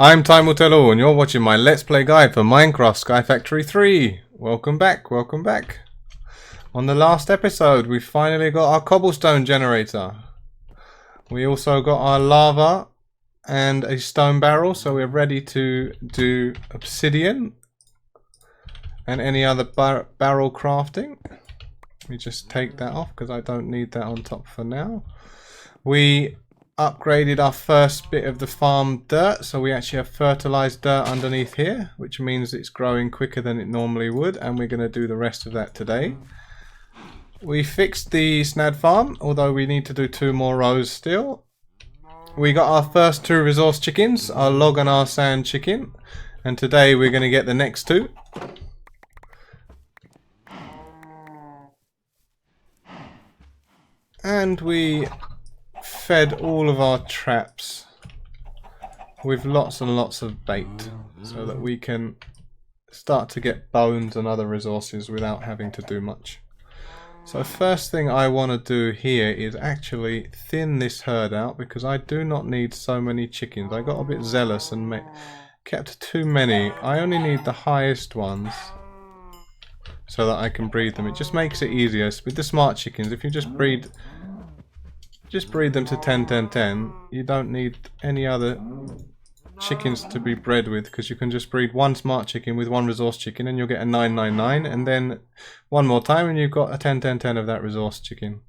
I'm TimeWillTellAll and you're watching my Let's Play guide for Minecraft SkyFactory 3. Welcome back, welcome back. On the last episode we finally got our cobblestone generator. We also got our lava and a stone barrel, so we're ready to do obsidian and any other barrel crafting. Let me just take that off because I don't need that on top for now. We upgraded our first bit of the farm dirt, so we actually have fertilized dirt underneath here, which means it's growing quicker than it normally would, and we're going to do the rest of that today. We fixed the snad farm, although we need to do 2 more rows still. We got our first 2 resource chickens, our log and our sand chicken, and today we're going to get the next 2. And we fed all of our traps with lots and lots of bait so that we can start to get bones and other resources without having to do much. So first thing I want to do here is actually thin this herd out because I do not need so many chickens. I got a bit zealous and kept too many. I only need the highest ones so that I can breed them. It just makes it easier with the smart chickens. If you just breed them to 10, 10, 10. You don't need any other chickens to be bred with, because you can just breed 1 smart chicken with 1 resource chicken and you'll get a 999, and then 1 more time and you've got a 10, 10, 10 of that resource chicken.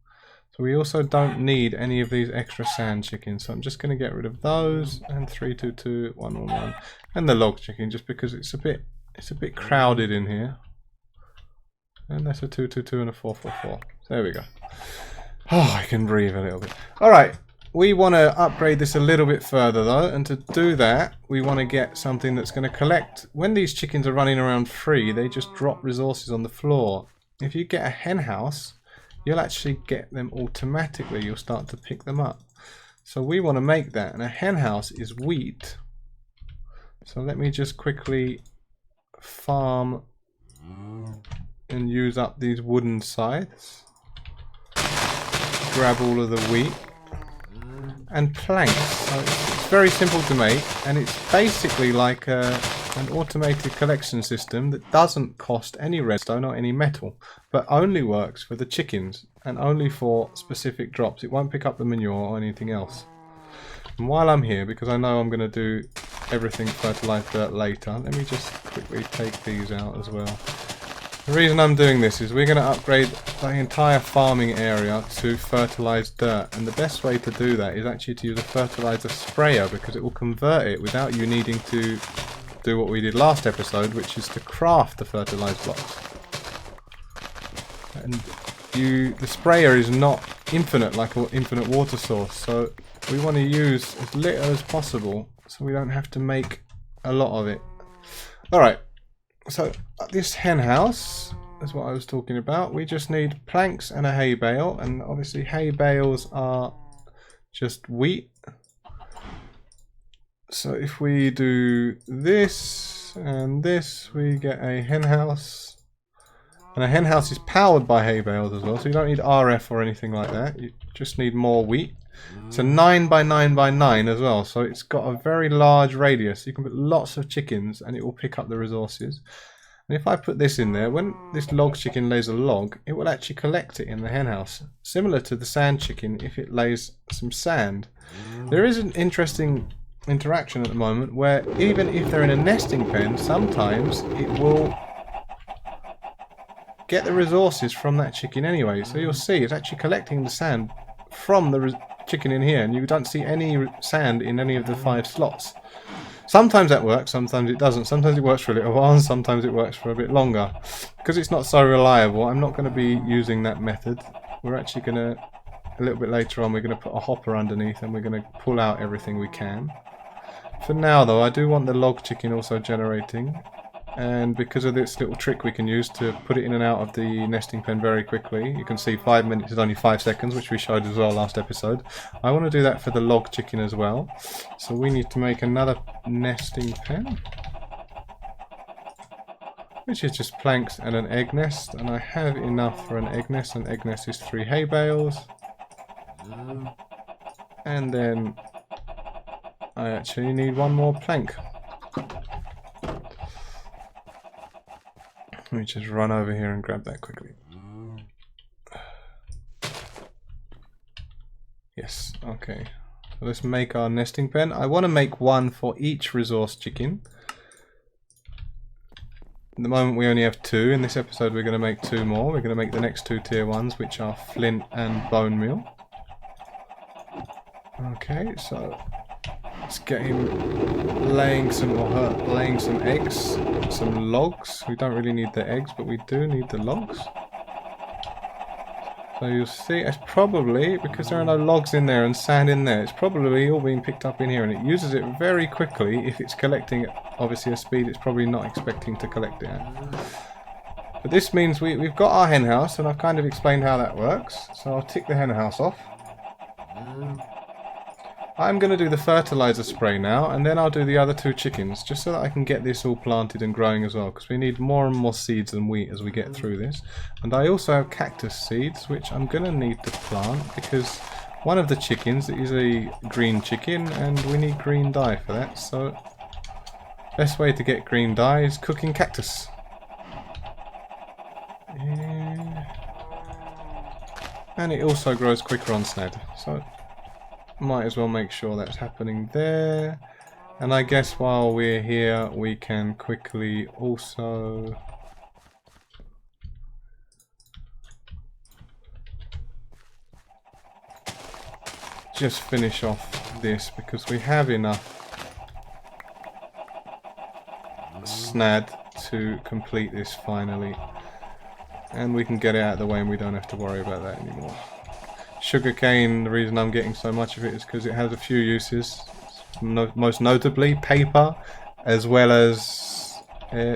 So we also don't need any of these extra sand chickens, so I'm just going to get rid of those, and 3, 2, 2, 1, 1, 1, and the log chicken, just because it's a bit crowded in here. And that's a 2, 2, 2 and a 4, 4, 4. There we go. Oh, I can breathe a little bit. Alright, we want to upgrade this a little bit further though, and to do that we want to get something that's going to collect. When these chickens are running around free, they just drop resources on the floor. If you get a hen house, you'll actually get them automatically. You'll start to pick them up. So we want to make that, and a hen house is wheat. So let me just quickly farm and use up these wooden scythes. Grab all of the wheat and planks. So it's very simple to make, and it's basically like an automated collection system that doesn't cost any redstone or any metal, but only works for the chickens and only for specific drops. It won't pick up the manure or anything else. And while I'm here, because I know I'm going to do everything fertilized dirt later, let me just quickly take these out as well. The reason I'm doing this is we're going to upgrade the entire farming area to fertilized dirt, and the best way to do that is actually to use a fertilizer sprayer, because it will convert it without you needing to do what we did last episode, which is to craft the fertilized blocks. And the sprayer is not infinite like an infinite water source, so we want to use as little as possible so we don't have to make a lot of it. Alright. So this hen house is what I was talking about. We just need planks and a hay bale, and obviously hay bales are just wheat. So if we do this and this, we get a hen house, and a hen house is powered by hay bales as well, so you don't need RF or anything like that. You just need more wheat. It's a 9 by 9 by 9 as well, so it's got a very large radius. You can put lots of chickens and it will pick up the resources. And if I put this in there, when this log chicken lays a log, it will actually collect it in the hen house, similar to the sand chicken if it lays some sand. There is an interesting interaction at the moment where even if they're in a nesting pen, sometimes it will get the resources from that chicken anyway. So you'll see it's actually collecting the sand from the chicken in here, and you don't see any sand in any of the 5 slots. Sometimes that works, sometimes it doesn't. Sometimes it works for a little while, and sometimes it works for a bit longer. Because it's not so reliable, I'm not going to be using that method. We're actually going to, a little bit later on, we're going to put a hopper underneath and we're going to pull out everything we can. For now though, I do want the log chicken also generating. And because of this little trick we can use to put it in and out of the nesting pen very quickly, you can see 5 minutes is only 5 seconds, which we showed as well last episode. I want to do that for the log chicken as well. So we need to make another nesting pen, which is just planks and an egg nest, and I have enough for an egg nest. An egg nest is 3 hay bales, and then I actually need one more plank. Let me just run over here and grab that quickly. Yes, okay. So let's make our nesting pen. I want to make one for each resource chicken. At the moment we only have 2. In this episode we're going to make 2 more. We're going to make the next 2 tier 1s, which are flint and bone meal. Okay, so let's get him laying some eggs, some logs. We don't really need the eggs, but we do need the logs. So you'll see it's probably, because there are no logs in there and sand in there, it's probably all being picked up in here, and it uses it very quickly if it's collecting at obviously a speed it's probably not expecting to collect it at. But this means we've got our hen house, and I've kind of explained how that works. So I'll tick the hen house off. I'm going to do the fertilizer spray now, and then I'll do the other 2 chickens, just so that I can get this all planted and growing as well, because we need more and more seeds and wheat as we get through this. And I also have cactus seeds, which I'm going to need to plant, because one of the chickens is a green chicken, and we need green dye for that, so best way to get green dye is cooking cactus. Yeah. And it also grows quicker on Snad, so might as well make sure that's happening there. And I guess while we're here we can quickly also just finish off this, because we have enough Snad to complete this finally, and we can get it out of the way and we don't have to worry about that anymore. Sugarcane, the reason I'm getting so much of it is because it has a few uses, most notably paper, as well as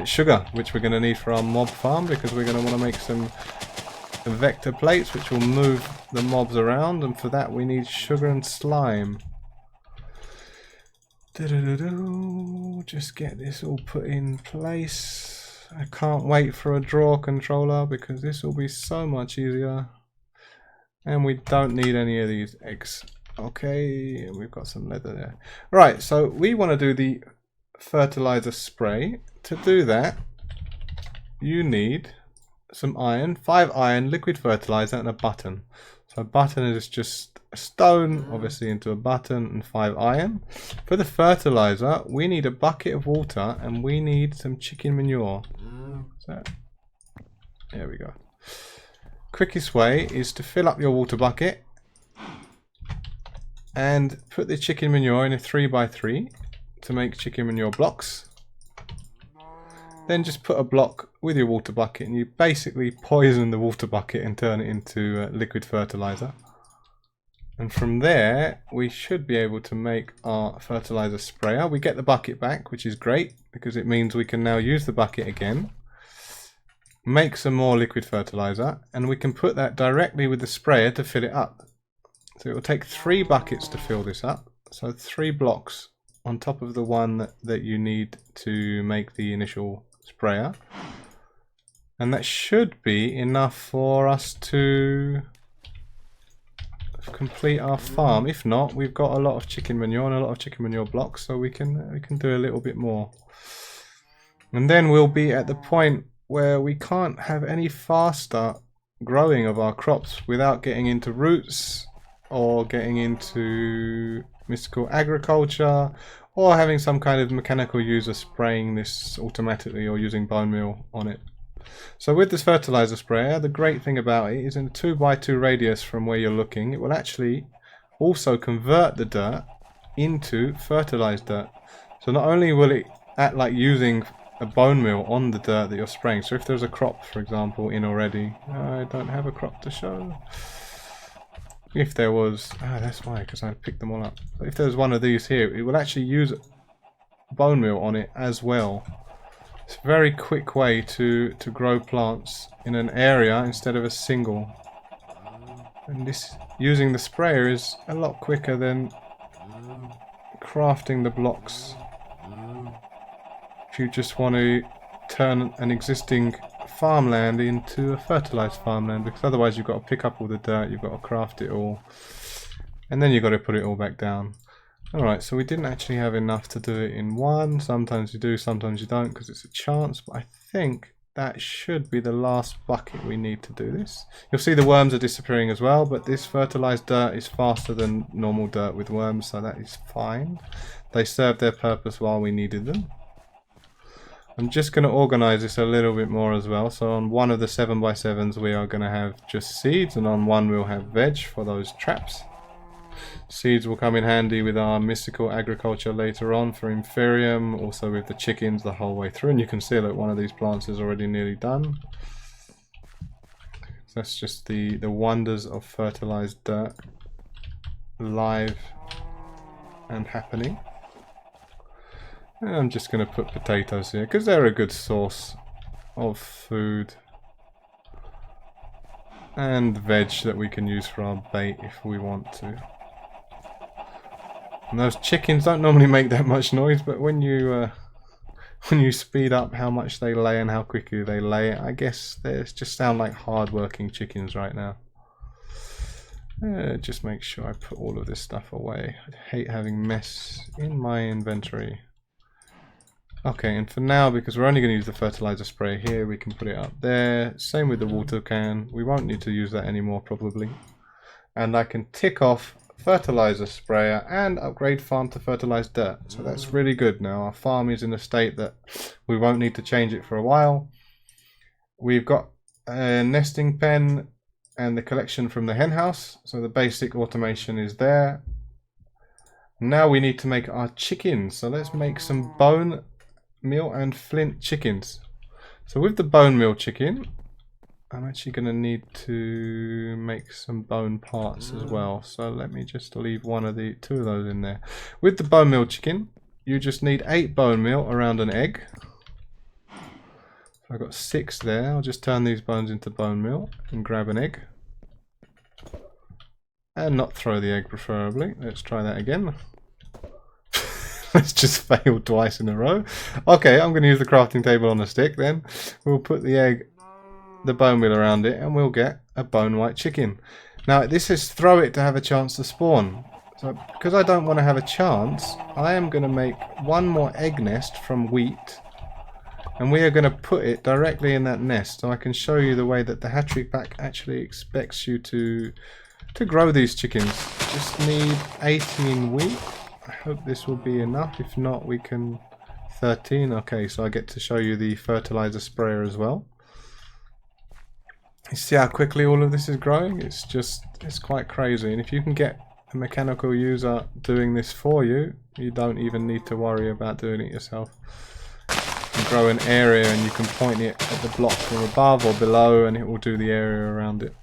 sugar, which we're going to need for our mob farm, because we're going to want to make some vector plates which will move the mobs around, and for that we need sugar and slime. Just get this all put in place. I can't wait for a draw controller, because this will be so much easier. And we don't need any of these eggs. Okay, we've got some leather there. Right, so we want to do the fertilizer spray. To do that, you need some iron, 5 iron, liquid fertilizer, and a button. So a button is just a stone, obviously, into a button, and 5 iron. For the fertilizer, we need a bucket of water, and we need some chicken manure. So, there we go. Quickest way is to fill up your water bucket and put the chicken manure in a 3x3 to make chicken manure blocks. Then just put a block with your water bucket, and you basically poison the water bucket and turn it into liquid fertilizer. And from there we should be able to make our fertilizer sprayer. We get the bucket back, which is great, because it means we can now use the bucket again, make some more liquid fertilizer, and we can put that directly with the sprayer to fill it up. So it will take 3 buckets to fill this up, so 3 blocks on top of the one that you need to make the initial sprayer, and that should be enough for us to complete our farm. If not, we've got a lot of chicken manure and a lot of chicken manure blocks, so we can do a little bit more, and then we'll be at the point where we can't have any faster growing of our crops without getting into roots or getting into mystical agriculture, or having some kind of mechanical user spraying this automatically or using bone meal on it. So with this fertilizer sprayer, the great thing about it is in a 2x2 radius from where you're looking, it will actually also convert the dirt into fertilized dirt. So not only will it act like using a bone meal on the dirt that you're spraying. So if there's a crop, for example, in already, I don't have a crop to show. If there was, that's why, because I picked them all up. But if there's one of these here, it will actually use bone meal on it as well. It's a very quick way to grow plants in an area instead of a single. And this, using the sprayer, is a lot quicker than crafting the blocks. If you just want to turn an existing farmland into a fertilized farmland, because otherwise you've got to pick up all the dirt, you've got to craft it all, and then you've got to put it all back down. Alright, so we didn't actually have enough to do it in one. Sometimes you do, sometimes you don't, because it's a chance. But I think that should be the last bucket we need to do this. You'll see the worms are disappearing as well, but this fertilized dirt is faster than normal dirt with worms, so that is fine. They served their purpose while we needed them. I'm just going to organize this a little bit more as well. So on one of the 7x7s we are going to have just seeds, and on one we'll have veg for those traps. Seeds will come in handy with our mystical agriculture later on for Inferium, also with the chickens the whole way through. And you can see that one of these plants is already nearly done. So that's just the wonders of fertilized dirt, live and happening. And I'm just going to put potatoes here because they're a good source of food. And veg that we can use for our bait if we want to. And those chickens don't normally make that much noise, but when you speed up how much they lay and how quickly they lay, I guess they just sound like hard-working chickens right now. Just make sure I put all of this stuff away. I hate having mess in my inventory. Okay, and for now, because we're only going to use the fertilizer spray here, we can put it up there. Same with the water can. We won't need to use that anymore probably. And I can tick off fertilizer sprayer and upgrade farm to fertilized dirt. So that's really good now. Our farm is in a state that we won't need to change it for a while. We've got a nesting pen and the collection from the hen house. So the basic automation is there. Now we need to make our chickens. So let's make some bone meal and flint chickens. So with the bone meal chicken, I'm actually going to need to make some bone parts as well. So let me just leave two of those in there. With the bone meal chicken, you just need 8 bone meal around an egg. So I've got 6 there. I'll just turn these bones into bone meal and grab an egg. And not throw the egg preferably. Let's try that again. Let's just fail twice in a row. Okay, I'm going to use the crafting table on a stick then. We'll put the bone meal around it, and we'll get a bone white chicken. Now this is throw it to have a chance to spawn. So because I don't want to have a chance, I am going to make one more egg nest from wheat, and we are going to put it directly in that nest. So I can show you the way that the hatchery pack actually expects you to grow these chickens. Just need 18 wheat. I hope this will be enough. If not, we can 13. Okay, so I get to show you the fertilizer sprayer as well. You see how quickly all of this is growing? It's quite crazy. And if you can get a mechanical user doing this for you, you don't even need to worry about doing it yourself. You can grow an area and you can point it at the block from above or below and it will do the area around it.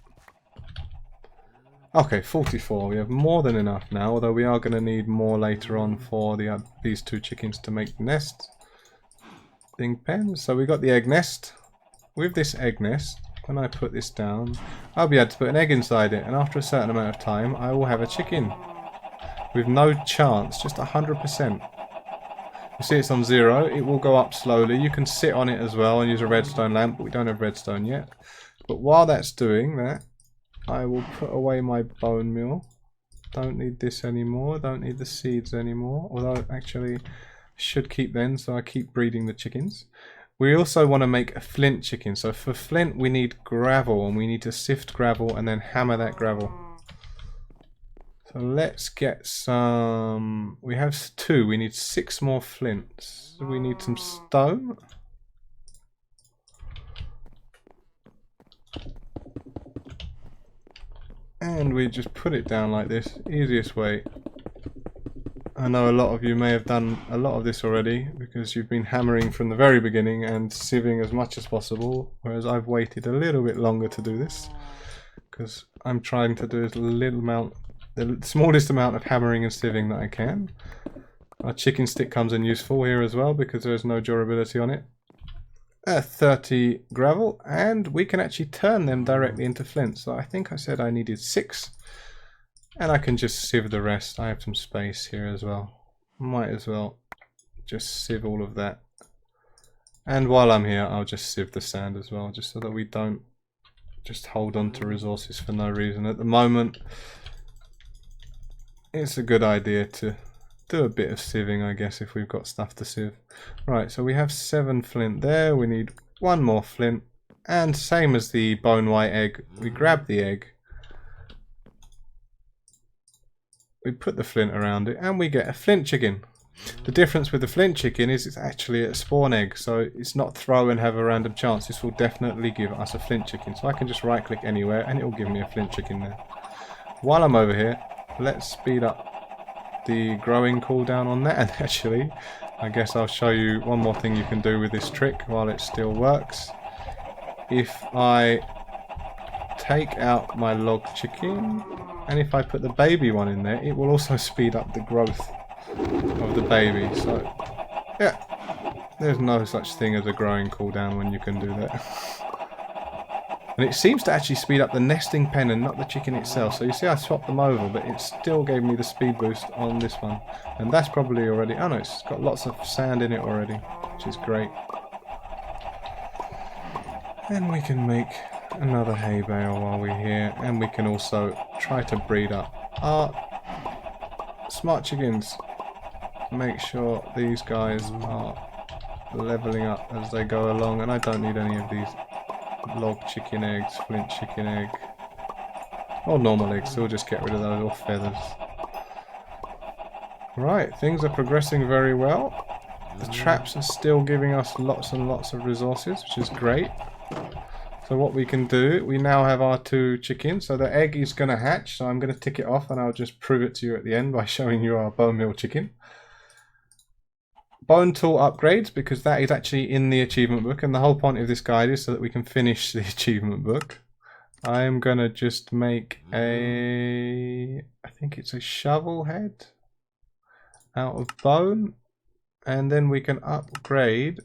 Okay, 44. We have more than enough now, although we are going to need more later on for these 2 chickens to make the nest. Thing pens. So we got the egg nest. With this egg nest, when I put this down, I'll be able to put an egg inside it, and after a certain amount of time, I will have a chicken. With no chance, just 100%. You see it's on 0, it will go up slowly. You can sit on it as well and use a redstone lamp, but we don't have redstone yet. But while that's doing that, I will put away my bone meal. Don't need this anymore, don't need the seeds anymore, although actually I should keep them, so I keep breeding the chickens. We also want to make a flint chicken. So for flint we need gravel, and we need to sift gravel and then hammer that gravel. So let's get some... We have 2. We need 6 more flints. We need some stone. And we just put it down like this. Easiest way. I know a lot of you may have done a lot of this already because you've been hammering from the very beginning and sieving as much as possible, whereas I've waited a little bit longer to do this because I'm trying to do the smallest amount of hammering and sieving that I can. Our chicken stick comes in useful here as well because there's no durability on it. 30 gravel, and we can actually turn them directly into flint. So I think I said I needed 6. And I can just sieve the rest. I have some space here as well. Might as well just sieve all of that. And while I'm here, I'll just sieve the sand as well, just so that we don't just hold on to resources for no reason. At the moment, it's a good idea to do a bit of sieving, I guess, if we've got stuff to sieve. Right, so we have 7 flint there. We need 1 more flint. And same as the bone white egg, we grab the egg. We put the flint around it and we get a flint chicken. The difference with the flint chicken is it's actually a spawn egg, so it's not throw and have a random chance. This will definitely give us a flint chicken. So I can just right click anywhere and it will give me a flint chicken there. While I'm over here, let's speed up the growing cooldown on that. And actually, I guess I'll show you one more thing you can do with this trick while it still works. If I take out my log chicken and if I put the baby one in there, it will also speed up the growth of the baby. So yeah, there's no such thing as a growing cooldown when you can do that. And it seems to actually speed up the nesting pen and not the chicken itself. So you see I swapped them over, but it still gave me the speed boost on this one. And that's probably already, oh no, it's got lots of sand in it already, which is great. And we can make another hay bale while we're here, and we can also try to breed up our smart chickens. Make sure these guys are leveling up as they go along, and I don't need any of these log chicken eggs, flint chicken egg, or normal eggs, so we'll just get rid of those, or feathers. Right, things are progressing very well. The traps are still giving us lots and lots of resources, which is great. So what we can do, we now have our 2 chickens. So the egg is going to hatch, so I'm going to tick it off and I'll just prove it to you at the end by showing you our bone meal chicken. Bone tool upgrades, because that is actually in the achievement book, and the whole point of this guide is so that we can finish the achievement book. I am going to just make a, I think it's a shovel head out of bone, and then we can upgrade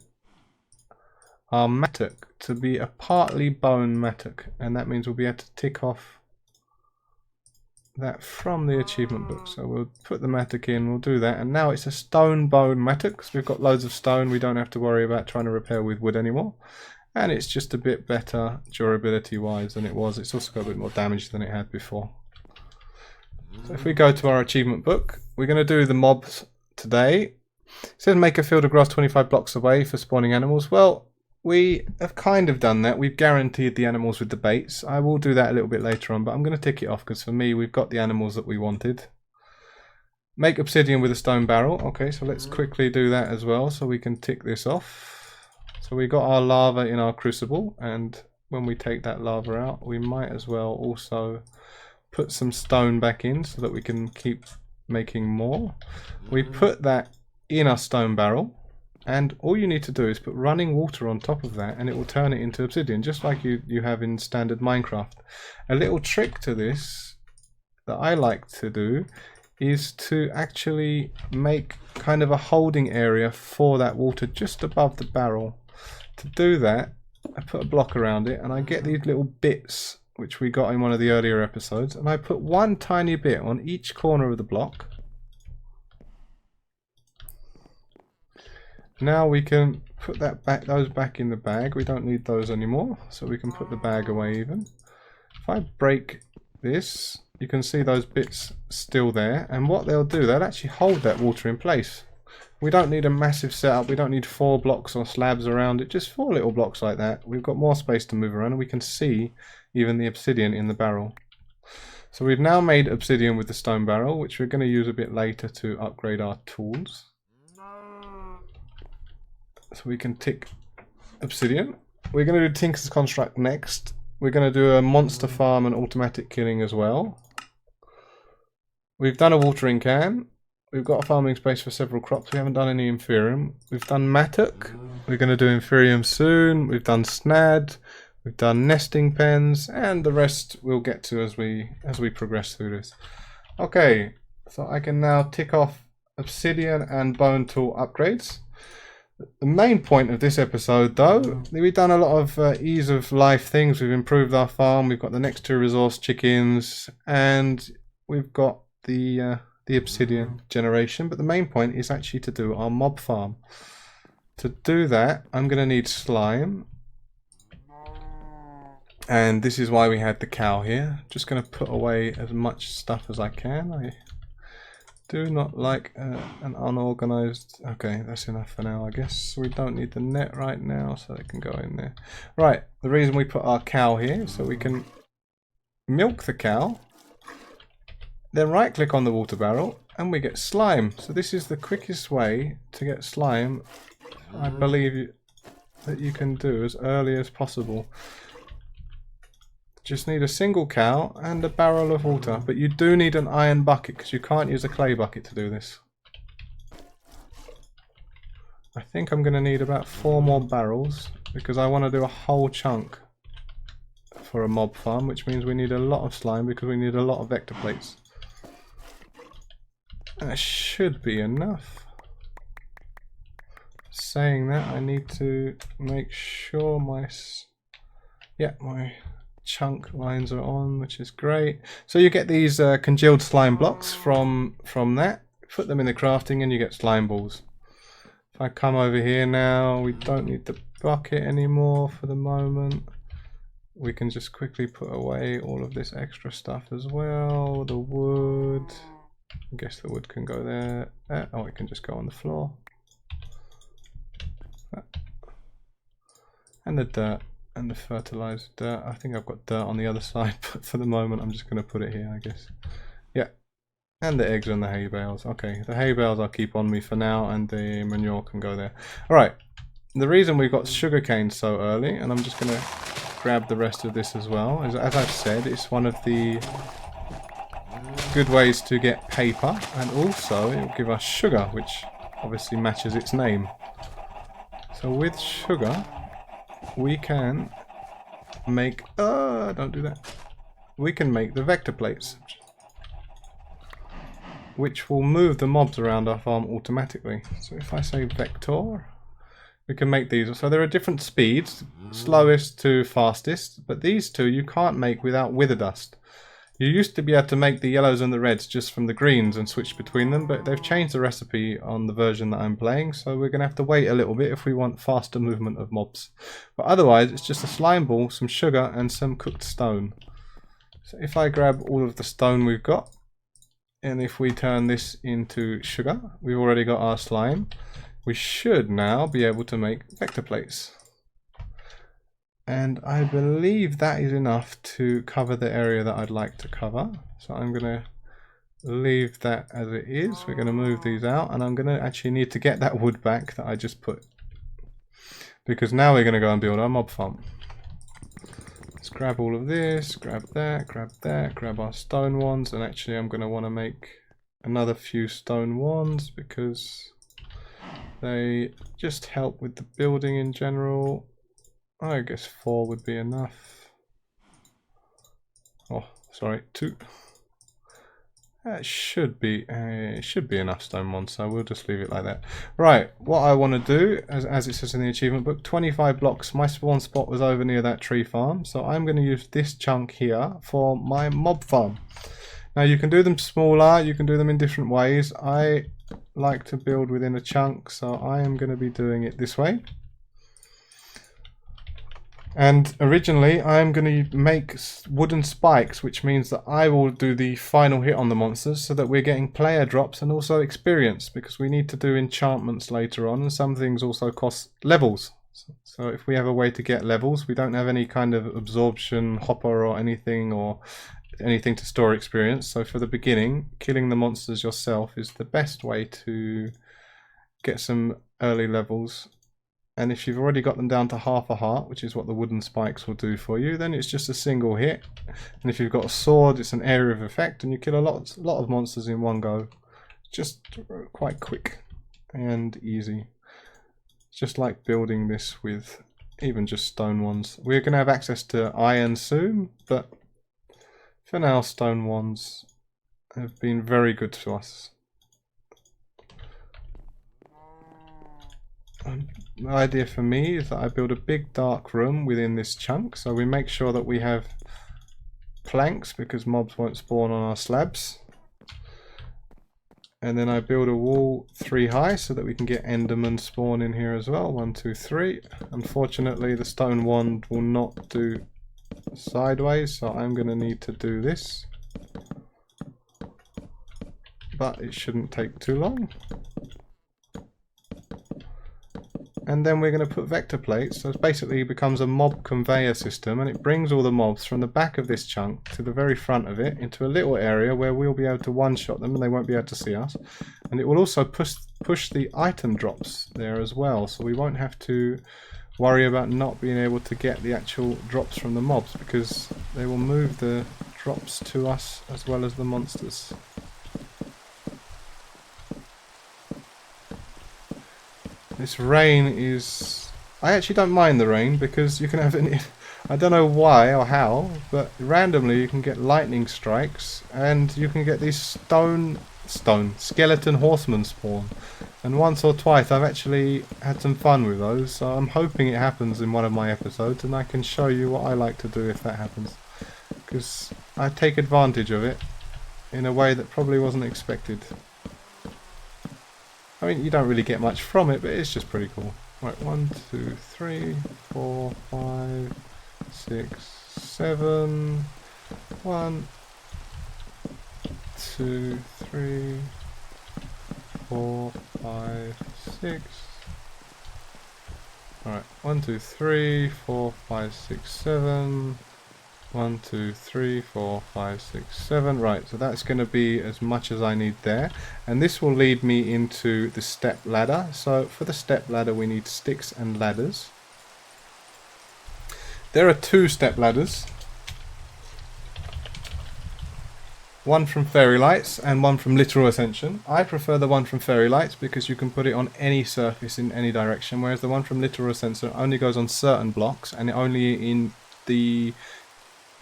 our mattock to be a partly bone mattock, and that means we'll be able to tick off that from the achievement book. So we'll put the mattock in, we'll do that, and now it's a stone bone mattock because we've got loads of stone. We don't have to worry about trying to repair with wood anymore, and it's just a bit better durability wise than it was. It's also got a bit more damage than it had before. So if we go to our achievement book, we're going to do the mobs today. It says make a field of grass 25 blocks away for spawning animals. Well, we have kind of done that. We've guaranteed the animals with the baits. I will do that a little bit later on, but I'm going to tick it off because for me, we've got the animals that we wanted. Make obsidian with a stone barrel. Okay, so let's quickly do that as well so we can tick this off. So we got our lava in our crucible, and when we take that lava out, we might as well also put some stone back in so that we can keep making more. We put that in our stone barrel. And all you need to do is put running water on top of that and it will turn it into obsidian, just like you have in standard Minecraft. A little trick to this that I like to do is to actually make kind of a holding area for that water just above the barrel. To do that, I put a block around it and I get these little bits which we got in one of the earlier episodes, and I put one tiny bit on each corner of the block. Now we can put those back in the bag. We don't need those anymore, so we can put the bag away even. If I break this, you can see those bits still there, and what they'll do, they'll actually hold that water in place. We don't need a massive setup. We don't need 4 blocks or slabs around it, just 4 little blocks like that. We've got more space to move around, and we can see even the obsidian in the barrel. So we've now made obsidian with the stone barrel, which we're going to use a bit later to upgrade our tools. So we can tick obsidian. We're going to do Tinker's Construct next. We're going to do a monster farm and automatic killing as well. We've done a watering can. We've got a farming space for several crops. We haven't done any inferium. We've done mattock. We're going to do inferium soon. We've done snad. We've done nesting pens, and the rest we'll get to as we progress through this. Okay, so I can now tick off obsidian and bone tool upgrades. The main point of this episode, though, we've done a lot of ease of life things. We've improved our farm. We've got the next 2 resource chickens, and we've got the obsidian generation. But the main point is actually to do our mob farm. To do that, I'm going to need slime. And this is why we had the cow here. Just going to put away as much stuff as I can. I do not like an unorganized. Okay, that's enough for now, I guess. We don't need the net right now, so it can go in there. Right, the reason we put our cow here is so we can milk the cow, then right click on the water barrel and we get slime. So this is the quickest way to get slime, I believe, that you can do as early as possible. Just need a single cow and a barrel of water, but you do need an iron bucket because you can't use a clay bucket to do this. I think I'm going to need about 4 more barrels because I want to do a whole chunk for a mob farm, which means we need a lot of slime because we need a lot of vector plates. That should be enough. Saying that, I need to make sure my chunk lines are on, which is great. So you get these congealed slime blocks from that. Put them in the crafting and you get slime balls. If I come over here now, we don't need the bucket anymore for the moment. We can just quickly put away all of this extra stuff as well. The wood, I guess the wood can go there. Oh, it can just go on the floor. And the dirt and the fertilized dirt. I think I've got dirt on the other side, but for the moment I'm just going to put it here, I guess. Yeah, and the eggs and the hay bales. Okay, the hay bales I'll keep on me for now, and the manure can go there. Alright, the reason we've got sugarcane so early, and I'm just going to grab the rest of this as well, is, as I've said, it's one of the good ways to get paper, and also it will give us sugar, which obviously matches its name. So with sugar we can make don't do that. We can make the vector plates, which will move the mobs around our farm automatically. So if I say vector, we can make these. So there are different speeds, slowest to fastest, but these two you can't make without wither dust. You used to be able to make the yellows and the reds just from the greens and switch between them, but they've changed the recipe on the version that I'm playing, so we're going to have to wait a little bit if we want faster movement of mobs. But otherwise, it's just a slime ball, some sugar, and some cooked stone. So if I grab all of the stone we've got, and if we turn this into sugar, we've already got our slime. We should now be able to make vector plates. And I believe that is enough to cover the area that I'd like to cover. So I'm going to leave that as it is. We're going to move these out, and I'm going to actually need to get that wood back that I just put, because now we're going to go and build our mob farm. Let's grab all of this, grab that, grab our stone wands, and actually I'm going to want to make another few stone wands because they just help with the building in general. I guess 4 would be enough. Oh, sorry, 2. That should be enough stone wands, so we'll just leave it like that. Right, what I want to do, as it says in the achievement book, 25 blocks. My spawn spot was over near that tree farm, so I'm going to use this chunk here for my mob farm. Now you can do them smaller, you can do them in different ways. I like to build within a chunk, so I am going to be doing it this way. And originally I'm going to make wooden spikes, which means that I will do the final hit on the monsters so that we're getting player drops and also experience, because we need to do enchantments later on, and some things also cost levels. So if we have a way to get levels, we don't have any kind of absorption hopper or anything to store experience. So for the beginning, killing the monsters yourself is the best way to get some early levels. And if you've already got them down to half a heart, which is what the wooden spikes will do for you, then it's just a single hit. And if you've got a sword, it's an area of effect, and you kill a lot of monsters in one go. Just quite quick and easy. It's just like building this with even just stone wands. We're going to have access to iron soon, but for now, stone wands have been very good to us. The idea for me is that I build a big dark room within this chunk, so we make sure that we have planks because mobs won't spawn on our slabs. And then I build a wall 3 high so that we can get endermen spawn in here as well. 1, 2, 3. Unfortunately, the stone wand will not do sideways, so I'm going to need to do this. but it shouldn't take too long. And then we're going to put vector plates, so it basically becomes a mob conveyor system, and it brings all the mobs from the back of this chunk to the very front of it into a little area where we'll be able to one-shot them and they won't be able to see us. And it will also push the item drops there as well, so we won't have to worry about not being able to get the actual drops from the mobs, because they will move the drops to us as well as the monsters. This rain is... I actually don't mind the rain, because you can have an... I don't know why or how, but randomly you can get lightning strikes, and you can get these skeleton horsemen spawn. And once or twice I've actually had some fun with those, so I'm hoping it happens in one of my episodes, and I can show you what I like to do if that happens. Because I take advantage of it in a way that probably wasn't expected. I mean, you don't really get much from it, but it's just pretty cool. Right, 1, 2, 3, 4, 5, 6, 7. 1, 2, 3, 4, 5, 6. Alright, 1, 2, 3, 4, 5, 6, 7. 1, 2, 3, 4, 5, 6, 7. Right, so that's going to be as much as I need there. And this will lead me into the step ladder. So for the step ladder we need sticks and ladders. There are 2 step ladders. One from Fairy Lights and one from Literal Ascension. I prefer the one from Fairy Lights because you can put it on any surface in any direction, whereas the one from Literal Ascension only goes on certain blocks and only in the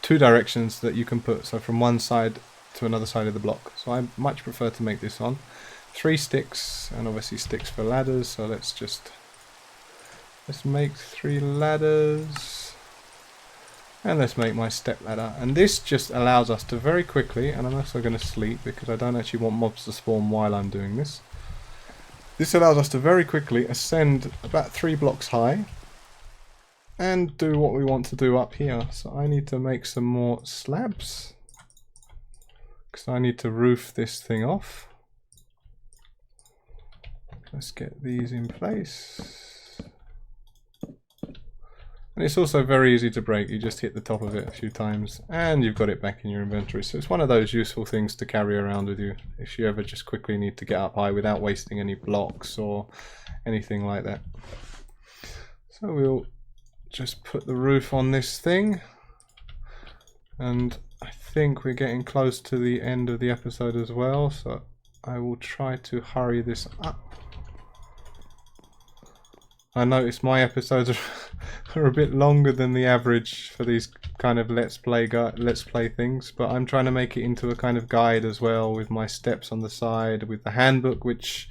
2 directions that you can put, so from one side to another side of the block. So I much prefer to make this on 3 sticks, and obviously sticks for ladders, so let's make 3 ladders, and let's make my step ladder. And this just allows us to very quickly, and I'm also going to sleep because I don't actually want mobs to spawn while I'm doing this. This allows us to very quickly ascend about 3 blocks high and do what we want to do up here. So I need to make some more slabs because I need to roof this thing off. Let's get these in place. And it's also very easy to break. You just hit the top of it a few times and you've got it back in your inventory. So it's one of those useful things to carry around with you if you ever just quickly need to get up high without wasting any blocks or anything like that. So we'll just put the roof on this thing, and I think we're getting close to the end of the episode as well, so I will try to hurry this up. I notice my episodes are a bit longer than the average for these kind of let's play things, but I'm trying to make it into a kind of guide as well, with my steps on the side, with the handbook, which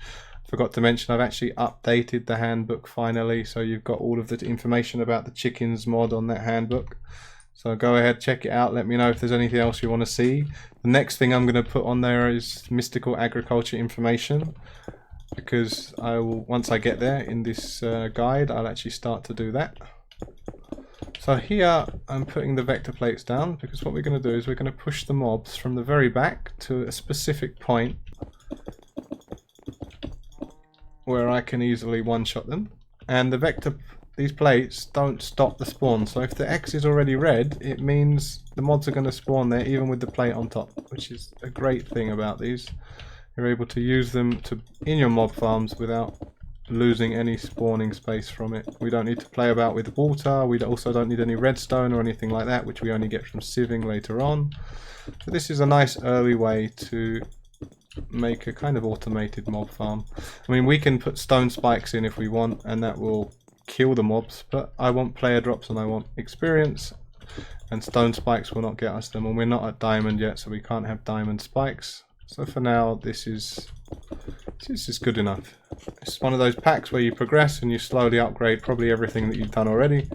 forgot to mention, I've actually updated the handbook finally, so you've got all of the information about the chickens mod on that handbook. So go ahead, check it out, let me know if there's anything else you want to see. The next thing I'm going to put on there is mystical agriculture information, because I will, once I get there in this guide, I'll actually start to do that. So here I'm putting the vector plates down, because what we're going to do is we're going to push the mobs from the very back to a specific point where I can easily one-shot them, and these plates don't stop the spawn. So if the X is already red, it means the mods are going to spawn there even with the plate on top, which is a great thing about these. You're able to use them in your mob farms without losing any spawning space from it. We don't need to play about with water, we also don't need any redstone or anything like that, which we only get from sieving later on. So this is a nice early way to make a kind of automated mob farm. I mean, we can put stone spikes in if we want, and that will kill the mobs, but I want player drops and I want experience, and stone spikes will not get us them, and we're not at diamond yet, so we can't have diamond spikes. So for now, this is good enough. It's one of those packs where you progress and you slowly upgrade probably everything that you've done already.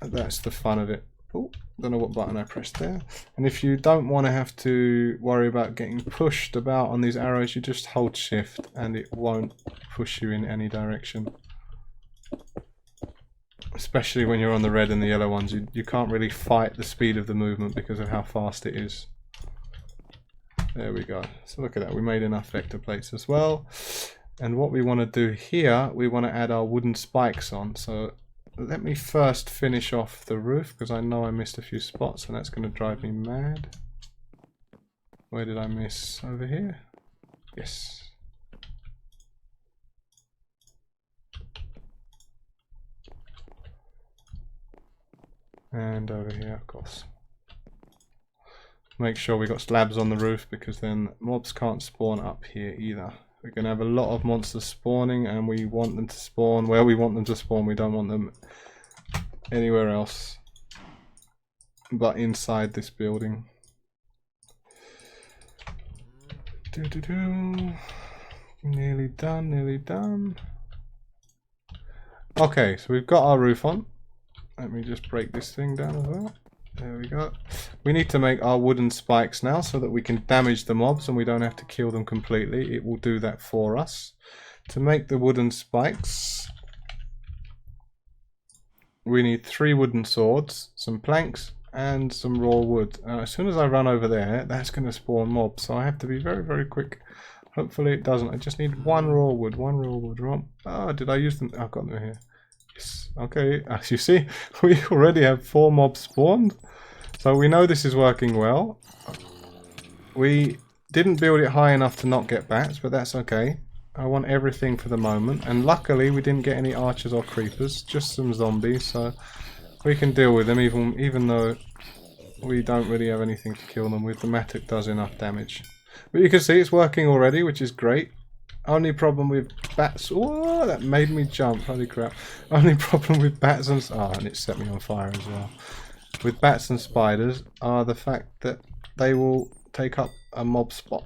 And that's the fun of it. Oh, don't know what button I pressed there. And if you don't want to have to worry about getting pushed about on these arrows, you just hold shift and it won't push you in any direction. Especially when you're on the red and the yellow ones, you can't really fight the speed of the movement because of how fast it is. There we go. So look at that, we made enough vector plates as well. And what we want to do here, we want to add our wooden spikes on. So let me first finish off the roof, because I know I missed a few spots and that's going to drive me mad. Where did I miss? Over here? Yes. And over here, of course. Make sure we got slabs on the roof, because then mobs can't spawn up here either. We're going to have a lot of monsters spawning, and we want them to spawn where we want them to spawn. We don't want them anywhere else but inside this building. Nearly done, nearly done. Okay, so we've got our roof on. Let me just break this thing down as well. There we go. We need to make our wooden spikes now so that we can damage the mobs and we don't have to kill them completely. It will do that for us. To make the wooden spikes, we need 3 wooden swords, some planks, and some raw wood. As soon as I run over there, that's going to spawn mobs, so I have to be very, very quick. Hopefully it doesn't. I just need 1 raw wood, 1 raw wood. Oh, did I use them? I've got them here. Yes. Okay, as you see, we already have 4 mobs spawned. So we know this is working well. We didn't build it high enough to not get bats, but that's okay. I want everything for the moment. And luckily we didn't get any archers or creepers, just some zombies, so we can deal with them even though we don't really have anything to kill them with. The Matic does enough damage. But you can see it's working already, which is great. Only problem with bats... Oh, that made me jump. Holy crap. Only problem with bats and... Oh, and it set me on fire as well. With bats and spiders are the fact that they will take up a mob spot.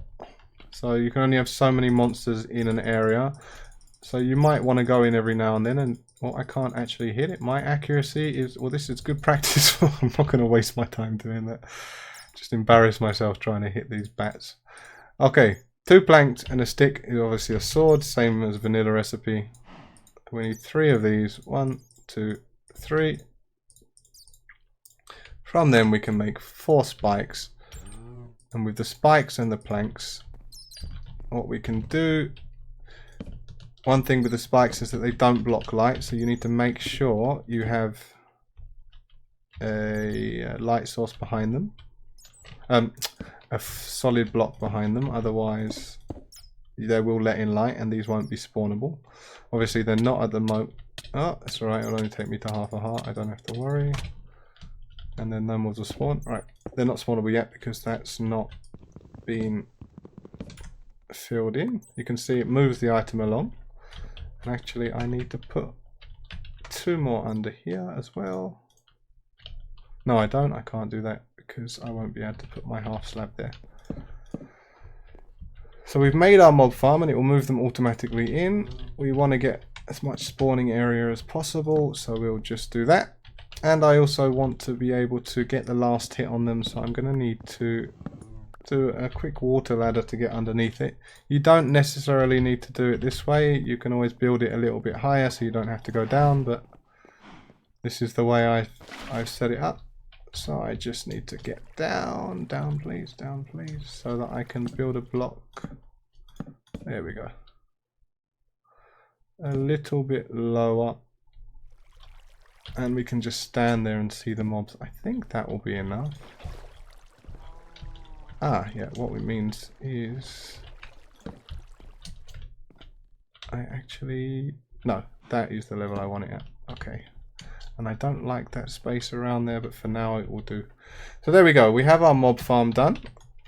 So you can only have so many monsters in an area. So you might want to go in every now and then and... Well, I can't actually hit it. My accuracy is... Well, this is good practice. I'm not going to waste my time doing that. Just embarrass myself trying to hit these bats. Okay. 2 planks and a stick is obviously a sword, same as vanilla recipe. We need 3 of these. 1, 2, 3. From them we can make 4 spikes. And with the spikes and the planks, what we can do... One thing with the spikes is that they don't block light, so you need to make sure you have a light source behind them. A solid block behind them, otherwise they will let in light and these won't be spawnable. Obviously they're not at the moment. Oh, that's alright, it'll only take me to half a heart, I don't have to worry. And then no more will spawn. Right, they're not spawnable yet because that's not been filled in. You can see it moves the item along. And actually I need to put 2 more under here as well. No, I don't, I can't do that, because I won't be able to put my half slab there. So we've made our mob farm and it will move them automatically in. We want to get as much spawning area as possible, so we'll just do that. And I also want to be able to get the last hit on them, so I'm going to need to do a quick water ladder to get underneath it. You don't necessarily need to do it this way. You can always build it a little bit higher so you don't have to go down, but this is the way I've set it up. So I just need to get down please, so that I can build a block. There we go. A little bit lower. And we can just stand there and see the mobs. I think that will be enough. Ah, yeah, what it means is... No, that is the level I want it at. Okay. And I don't like that space around there, but for now it will do. So there we go. We have our mob farm done.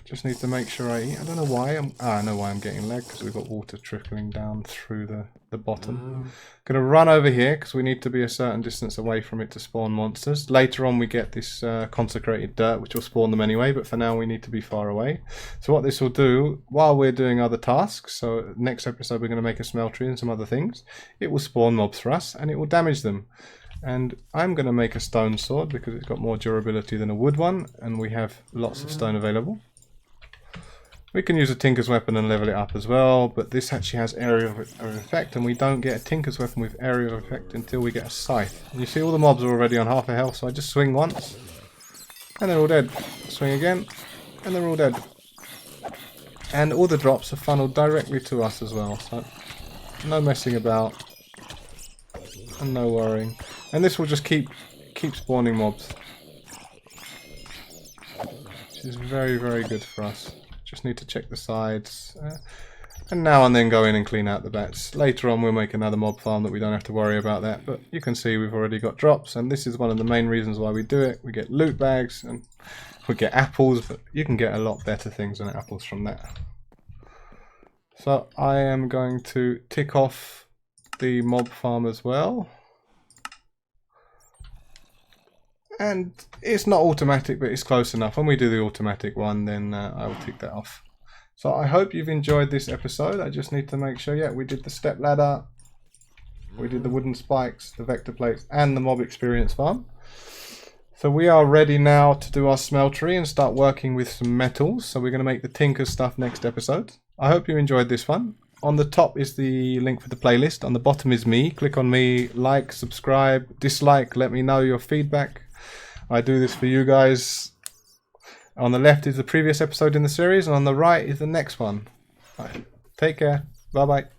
Just need to make sure I eat. I don't know why. I know why I'm getting lag, because we've got water trickling down through the bottom. Going to run over here because we need to be a certain distance away from it to spawn monsters. Later on we get this consecrated dirt, which will spawn them anyway, but for now we need to be far away. So what this will do, while we're doing other tasks, so next episode we're going to make a smeltery and some other things, it will spawn mobs for us and it will damage them. And I'm going to make a stone sword because it's got more durability than a wood one, and we have lots of stone available. We can use a Tinker's Weapon and level it up as well, but this actually has area of effect, and we don't get a Tinker's Weapon with area of effect until we get a scythe. And you see all the mobs are already on half a health, so I just swing once, and they're all dead. Swing again, and they're all dead. And all the drops are funneled directly to us as well, so no messing about and no worrying. And this will just keep spawning mobs, which is very, very good for us. Just need to check the sides and now and then go in and clean out the bats. Later on we'll make another mob farm that we don't have to worry about that, but you can see we've already got drops, and this is one of the main reasons why we do it. We get loot bags and we get apples, but you can get a lot better things than apples from that. So I am going to tick off the mob farm as well. And it's not automatic, but it's close enough. When we do the automatic one, then I will tick that off. So I hope you've enjoyed this episode. I just need to make sure, yeah, we did the step ladder, we did the wooden spikes, the vector plates, and the mob experience farm. So we are ready now to do our smeltery and start working with some metals. So we're going to make the Tinker stuff next episode. I hope you enjoyed this one. On the top is the link for the playlist. On the bottom is me. Click on me, like, subscribe, dislike, let me know your feedback. I do this for you guys. On the left is the previous episode in the series, and on the right is the next one. Right. Take care. Bye bye.